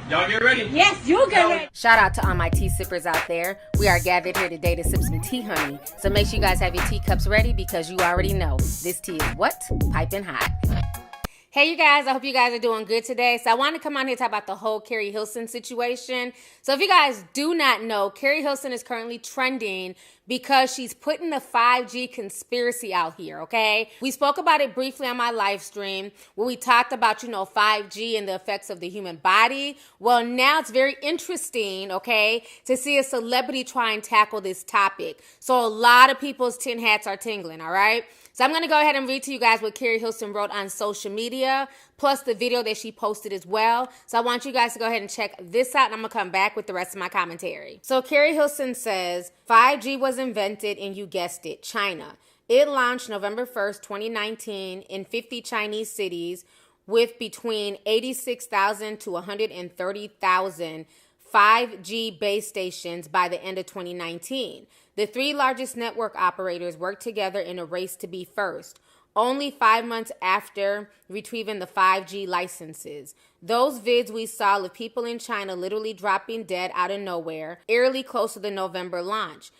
Y'all get ready? Yes, you get ready. Shout out to all my tea sippers out there. We are gathered here today to sip some tea, honey. So make sure you guys have your teacups ready because you already know this tea is what? Piping hot. Hey, you guys, I hope you guys are doing good today. So I want to come on here and talk about the whole Keri Hilson situation. So if you guys do not know, Keri Hilson is currently trending because she's putting the 5G conspiracy out here, okay? We spoke about it briefly on my live stream where we talked about, 5G and the effects of the human body. Well, now it's very interesting, okay, to see a celebrity try and tackle this topic. So a lot of people's tin hats are tingling, all right? So I'm going to go ahead and read to you guys what Keri Hilson wrote on social media, plus the video that she posted as well. So I want you guys to go ahead and check this out, and I'm going to come back with the rest of my commentary. So Keri Hilson says, 5G was invented in, you guessed it, China. It launched November 1st, 2019 in 50 Chinese cities with between 86,000 to 130,000 5G base stations by the end of 2019. The three largest network operators worked together in a race to be first, only 5 months after retrieving the 5G licenses. Those vids we saw of people in China literally dropping dead out of nowhere, eerily close to the November launch.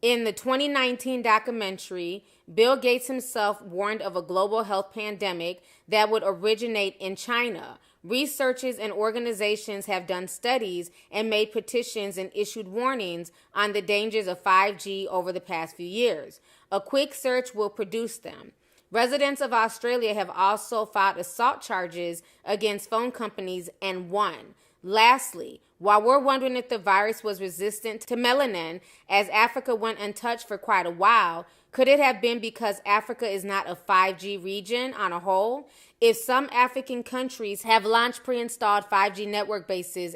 In the 2019 documentary, Bill Gates himself warned of a global health pandemic that would originate in China. Researchers and organizations have done studies and made petitions and issued warnings on the dangers of 5G over the past few years. A quick search will produce them. Residents of Australia have also filed assault charges against phone companies and won. Lastly, while we're wondering if the virus was resistant to melanin, as Africa went untouched for quite a while, could it have been because Africa is not a 5G region on a whole? If some African countries have launched pre-installed 5G network bases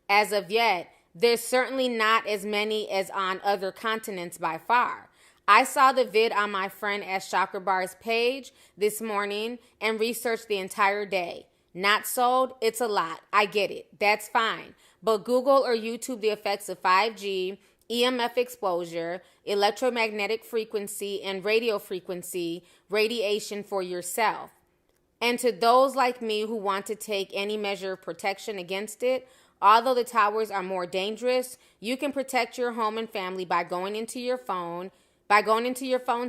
as of yet, there's certainly not as many as on other continents by far. I saw the vid on my friend Ash Shakarbar's page this morning and researched the entire day. Not sold? It's a lot. I get it. That's fine. But Google or YouTube the effects of 5G, EMF exposure, electromagnetic frequency, and radio frequency radiation for yourself. And to those like me who want to take any measure of protection against it, although the towers are more dangerous, you can protect your home and family by going into your phone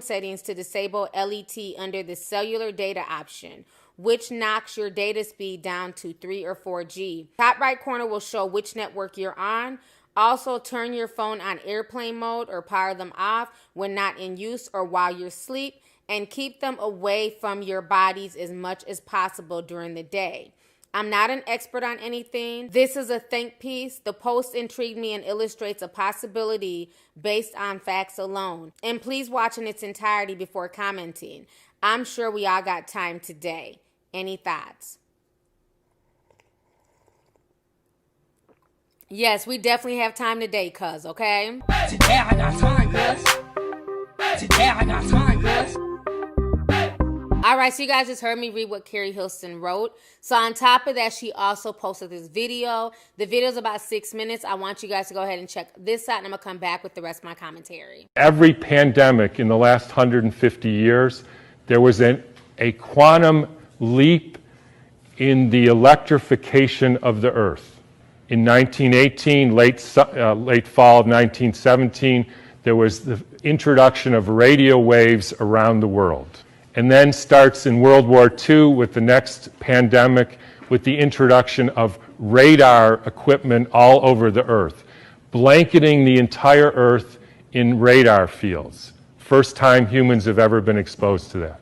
settings to disable LET under the cellular data option, which knocks your data speed down to 3 or 4G. Top right corner will show which network you're on. Also, turn your phone on airplane mode or power them off when not in use or while you're asleep, and keep them away from your bodies as much as possible during the day. I'm not an expert on anything. This is a think piece. The post intrigued me and illustrates a possibility based on facts alone. And please watch in its entirety before commenting. I'm sure we all got time today. Any thoughts? Yes, we definitely have time today, cuz, okay? Today I got time, cuz. Today I got time, cuz. All right, so you guys just heard me read what Keri Hilson wrote. So on top of that, she also posted this video. The video is about 6 minutes. I want you guys to go ahead and check this out, and I'm going to come back with the rest of my commentary. Every pandemic in the last 150 years, there was a quantum leap in the electrification of the Earth. In 1918, late fall of 1917, there was the introduction of radio waves around the world. And then starts in World War II with the next pandemic with the introduction of radar equipment all over the Earth, blanketing the entire Earth in radar fields. First time humans have ever been exposed to that.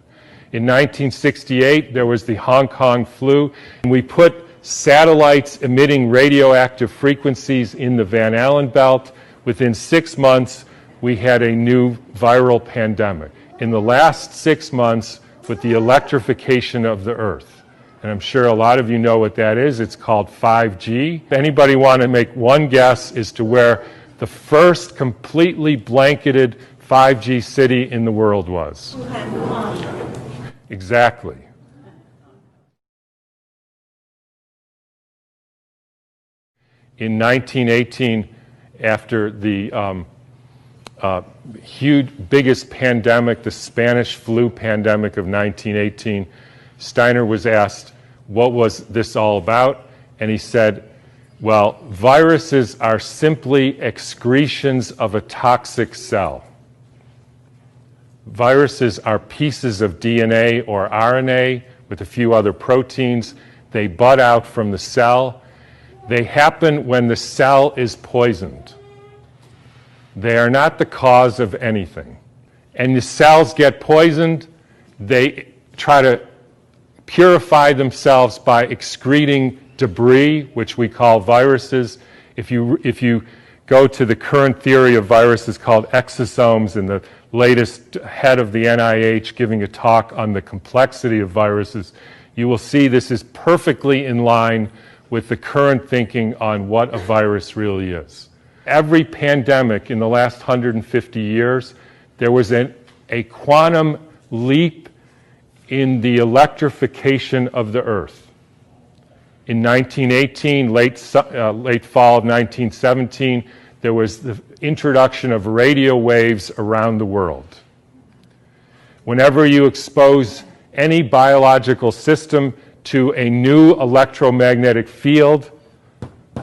In 1968, there was the Hong Kong flu, and we put satellites emitting radioactive frequencies in the Van Allen belt. Within 6 months, we had a new viral pandemic. In the last 6 months, with the electrification of the Earth. And I'm sure a lot of you know what that is. It's called 5G. Anybody want to make one guess as to where the first completely blanketed 5G city in the world was? Exactly. In 1918, after the biggest pandemic, the Spanish flu pandemic of 1918, Steiner was asked, what was this all about? And he said, Well, viruses are simply excretions of a toxic cell. Viruses are pieces of DNA or RNA with a few other proteins. They bud out from the cell. They happen when the cell is poisoned. They are not the cause of anything. And the cells get poisoned. They try to purify themselves by excreting debris, which we call viruses. If you go to the current theory of viruses called exosomes, and the latest head of the NIH giving a talk on the complexity of viruses, you will see this is perfectly in line with the current thinking on what a virus really is. Every pandemic in the last 150 years, there was a quantum leap in the electrification of the Earth. In 1918, late fall of 1917, there was the introduction of radio waves around the world. Whenever you expose any biological system to a new electromagnetic field,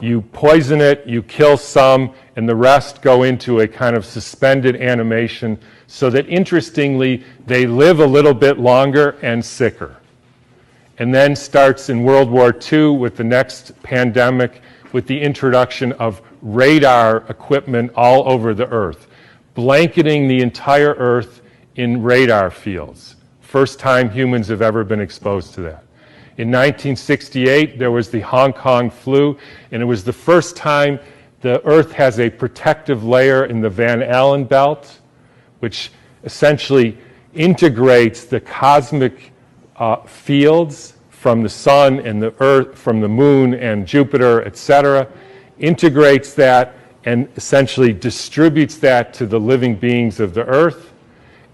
you poison it, you kill some, and the rest go into a kind of suspended animation so that, interestingly, they live a little bit longer and sicker. And then starts in World War II with the next pandemic with the introduction of radar equipment all over the Earth, blanketing the entire Earth in radar fields. First time humans have ever been exposed to that. In 1968, there was the Hong Kong flu, and it was the first time the Earth has a protective layer in the Van Allen belt, which essentially integrates the cosmic fields from the sun and the Earth, from the moon and Jupiter, etc., integrates that and essentially distributes that to the living beings of the Earth.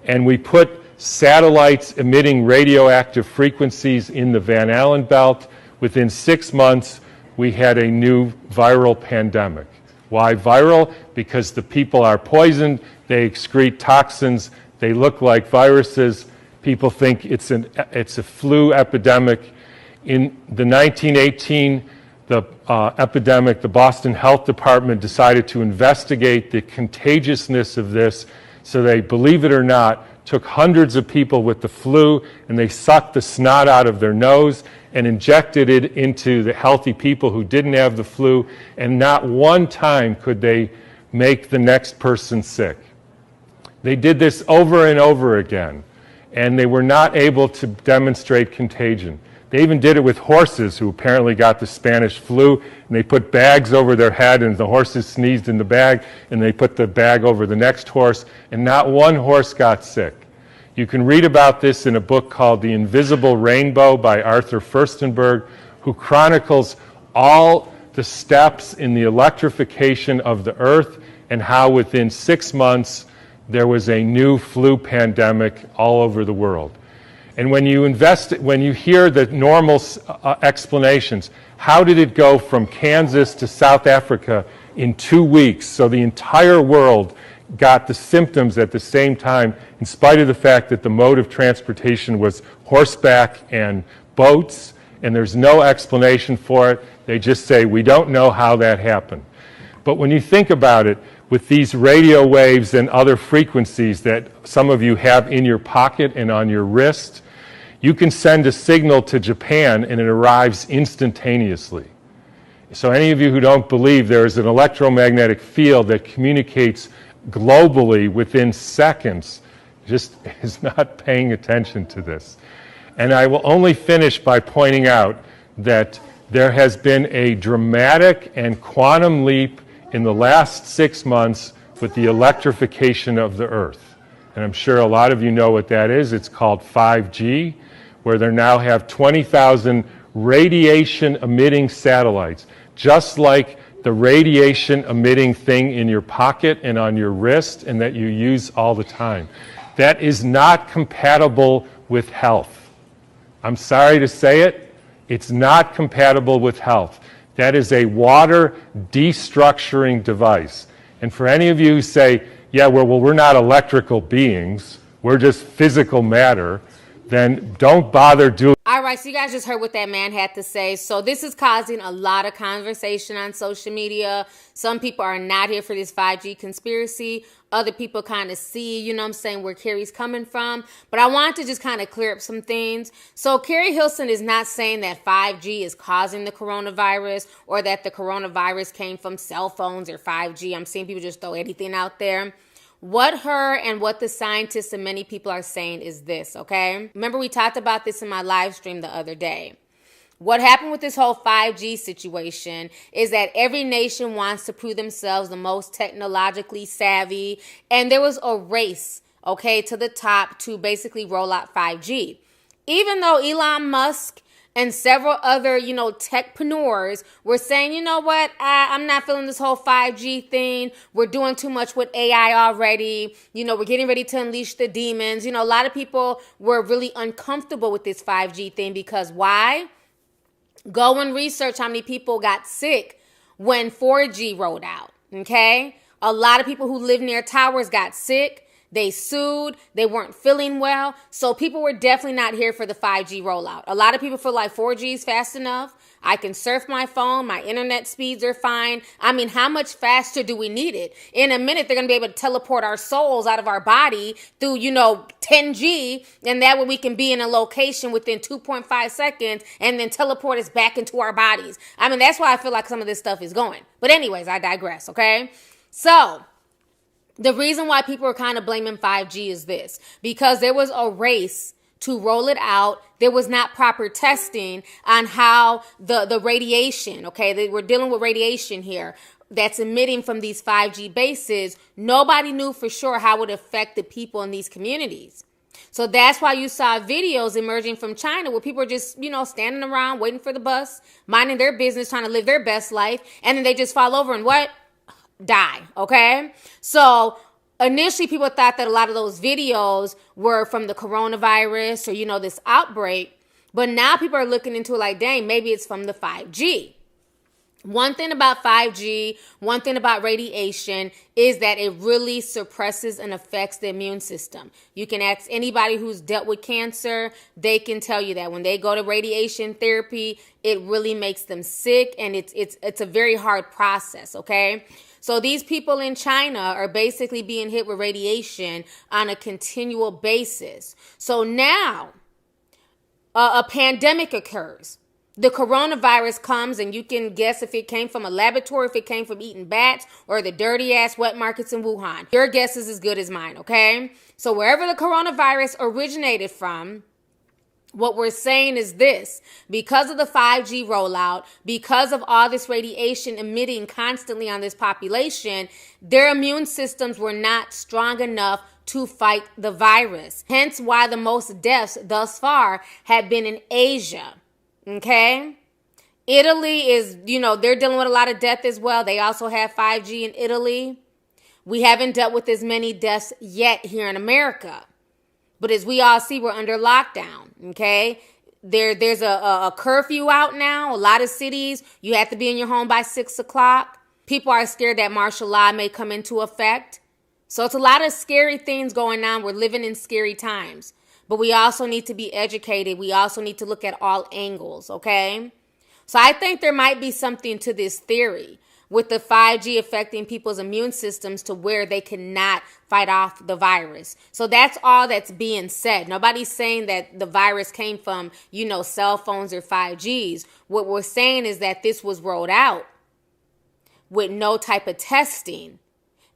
And we put satellites emitting radioactive frequencies in the Van Allen belt. Within 6 months, we had a new viral pandemic. Why viral? Because the people are poisoned, they excrete toxins, they look like viruses. People think it's a flu epidemic. In the 1918 epidemic, the Boston Health Department decided to investigate the contagiousness of this. So they, believe it or not, took hundreds of people with the flu and they sucked the snot out of their nose and injected it into the healthy people who didn't have the flu, and not one time could they make the next person sick. They did this over and over again, and they were not able to demonstrate contagion. They even did it with horses who apparently got the Spanish flu, and they put bags over their head, and the horses sneezed in the bag, and they put the bag over the next horse, and not one horse got sick. You can read about this in a book called The Invisible Rainbow by Arthur Furstenberg, who chronicles all the steps in the electrification of the Earth and how within 6 months there was a new flu pandemic all over the world. And when you hear the normal explanations, how did it go from Kansas to South Africa in 2 weeks? So the entire world got the symptoms at the same time, in spite of the fact that the mode of transportation was horseback and boats, and there's no explanation for it. They just say, we don't know how that happened. But when you think about it, with these radio waves and other frequencies that some of you have in your pocket and on your wrist, you can send a signal to Japan and it arrives instantaneously. So any of you who don't believe there is an electromagnetic field that communicates globally within seconds just is not paying attention to this. And I will only finish by pointing out that there has been a dramatic and quantum leap in the last 6 months with the electrification of the Earth. And I'm sure a lot of you know what that is. It's called 5G, where they now have 20,000 radiation-emitting satellites, just like the radiation-emitting thing in your pocket and on your wrist and that you use all the time. That is not compatible with health. I'm sorry to say it, it's not compatible with health. That is a water destructuring device. And for any of you who say, yeah, well, we're not electrical beings, we're just physical matter, then don't bother doing. All All right, so you guys just heard what that man had to say. So this is causing a lot of conversation on social media. Some people are not here for this 5G conspiracy. Other people kind of see, you know what I'm saying, where Keri's coming from. But I want to just kind of clear up some things. So Keri Hilson is not saying that 5G is causing the coronavirus or that the coronavirus came from cell phones or 5G. I'm seeing people just throw anything out there. What her and what the scientists and many people are saying is this, okay? Remember, we talked about this in my live stream the other day. What happened with this whole 5G situation is that every nation wants to prove themselves the most technologically savvy, and there was a race, okay, to the top to basically roll out 5G. Even though Elon Musk and several other, techpreneurs were saying, you know what, I'm not feeling this whole 5G thing. We're doing too much with AI already. We're getting ready to unleash the demons. A lot of people were really uncomfortable with this 5G thing because why? Go and research how many people got sick when 4G rolled out, okay? A lot of people who live near towers got sick. They sued. They weren't feeling well. So people were definitely not here for the 5G rollout. A lot of people feel like 4G is fast enough. I can surf my phone. My internet speeds are fine. I mean, how much faster do we need it? In a minute, they're going to be able to teleport our souls out of our body through, 10G. And that way we can be in a location within 2.5 seconds and then teleport us back into our bodies. I mean, that's why I feel like some of this stuff is going. But anyways, I digress, okay? So the reason why people are kind of blaming 5G is this, because there was a race to roll it out. There was not proper testing on how the radiation, okay, we're dealing with radiation here that's emitting from these 5G bases. Nobody knew for sure how it would affect the people in these communities. So that's why you saw videos emerging from China where people are just, standing around waiting for the bus, minding their business, trying to live their best life. And then they just fall over and what? Die, okay? So initially people thought that a lot of those videos were from the coronavirus or, this outbreak. But now people are looking into it like, dang, maybe it's from the 5G. One thing about 5G, one thing about radiation is that it really suppresses and affects the immune system. You can ask anybody who's dealt with cancer. They can tell you that when they go to radiation therapy, it really makes them sick, and it's a very hard process, okay? So these people in China are basically being hit with radiation on a continual basis. So now a pandemic occurs. The coronavirus comes, and you can guess if it came from a laboratory, if it came from eating bats or the dirty ass wet markets in Wuhan. Your guess is as good as mine, okay? So wherever the coronavirus originated from, what we're saying is this: because of the 5G rollout, because of all this radiation emitting constantly on this population, their immune systems were not strong enough to fight the virus. Hence why the most deaths thus far have been in Asia. Okay? Italy is, they're dealing with a lot of death as well. They also have 5G in Italy. We haven't dealt with as many deaths yet here in America. But as we all see, we're under lockdown, okay? There's a curfew out now. A lot of cities, you have to be in your home by 6 o'clock. People are scared that martial law may come into effect. So it's a lot of scary things going on. We're living in scary times. But we also need to be educated. We also need to look at all angles, okay? So I think there might be something to this theory with the 5G affecting people's immune systems to where they cannot fight off the virus. So that's all that's being said. Nobody's saying that the virus came from, cell phones or 5Gs. What we're saying is that this was rolled out with no type of testing.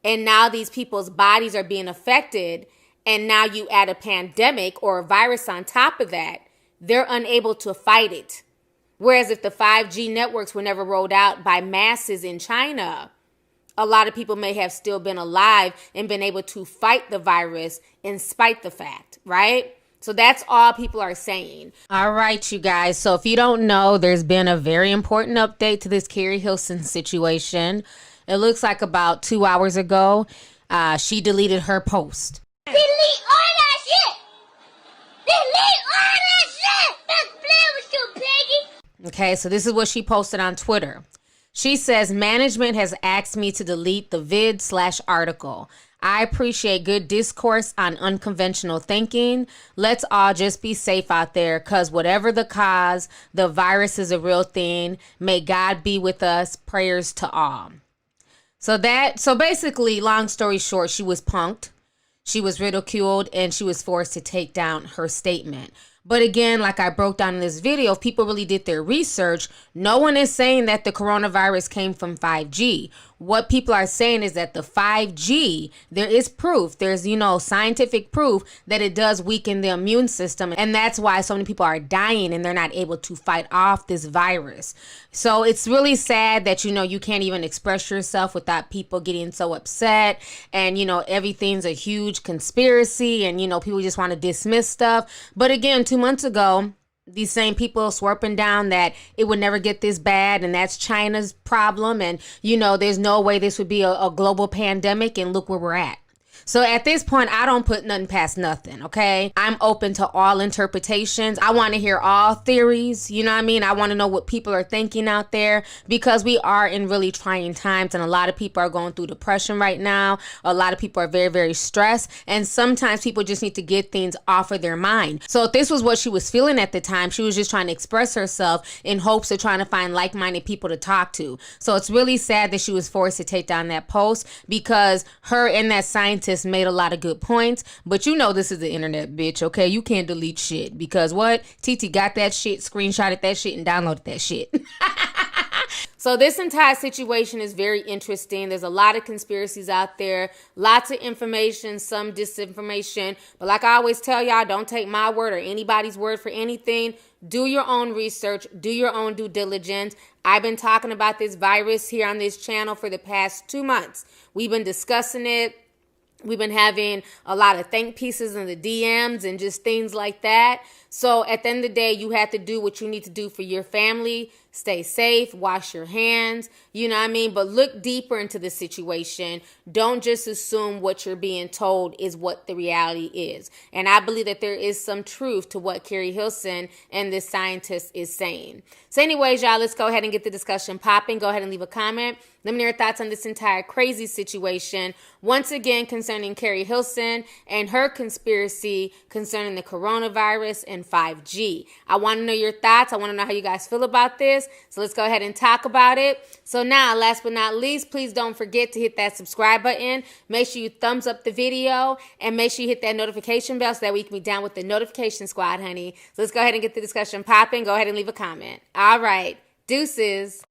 And now these people's bodies are being affected. And now you add a pandemic or a virus on top of that, they're unable to fight it. Whereas if the 5G networks were never rolled out by masses in China, a lot of people may have still been alive and been able to fight the virus in spite the fact, right? So that's all people are saying. All right, you guys. So if you don't know, there's been a very important update to this Keri Hilson situation. It looks like about 2 hours ago, she deleted her post. Delete all that shit! Delete all that shit! Let's play with you, piggy! Okay, so this is what she posted on Twitter. She says, management has asked me to delete the vid/article. I appreciate good discourse on unconventional thinking. Let's all just be safe out there, because whatever the cause, the virus is a real thing. May God be with us. Prayers to all. So basically, long story short, she was punked. She was ridiculed, and she was forced to take down her statement. But again, like I broke down in this video, if people really did their research, no one is saying that the coronavirus came from 5G. What people are saying is that the 5G, there is proof, there's, scientific proof that it does weaken the immune system. And that's why so many people are dying and they're not able to fight off this virus. So it's really sad that, you can't even express yourself without people getting so upset. And, everything's a huge conspiracy and, people just want to dismiss stuff. But again, 2 months ago, these same people swerping down that it would never get this bad and that's China's problem. And, there's no way this would be a global pandemic, and look where we're at. So at this point, I don't put nothing past nothing, okay? I'm open to all interpretations. I want to hear all theories, you know what I mean? I want to know what people are thinking out there, because we are in really trying times and a lot of people are going through depression right now. A lot of people are very, very stressed, and sometimes people just need to get things off of their mind. So if this was what she was feeling at the time, she was just trying to express herself in hopes of trying to find like-minded people to talk to. So it's really sad that she was forced to take down that post, because her and that scientist made a lot of good points. But this is the internet, bitch, okay? You can't delete shit, because what? TT got that shit, screenshotted that shit, and downloaded that shit. So this entire situation is very interesting. There's a lot of conspiracies out there, lots of information, some disinformation. But like I always tell y'all, don't take my word or anybody's word for anything. Do your own research. Do your own due diligence. I've been talking about this virus here on this channel for the past 2 months. We've been discussing it. We've been having a lot of thank pieces in the DMs and just things like that. So at the end of the day, you have to do what you need to do for your family. Stay safe, wash your hands, you know what I mean? But look deeper into the situation. Don't just assume what you're being told is what the reality is. And I believe that there is some truth to what Keri Hilson and this scientist is saying. So anyways, y'all, let's go ahead and get the discussion popping. Go ahead and leave a comment. Let me know your thoughts on this entire crazy situation. Once again, concerning Keri Hilson and her conspiracy concerning the coronavirus and 5G. I want to know your thoughts. I want to know how you guys feel about this. So let's go ahead and talk about it. So now, last but not least, please don't forget to hit that subscribe button. Make sure you thumbs up the video and make sure you hit that notification bell so that we can be down with the notification squad, honey. So let's go ahead and get the discussion popping. Go ahead and leave a comment. All right. Deuces.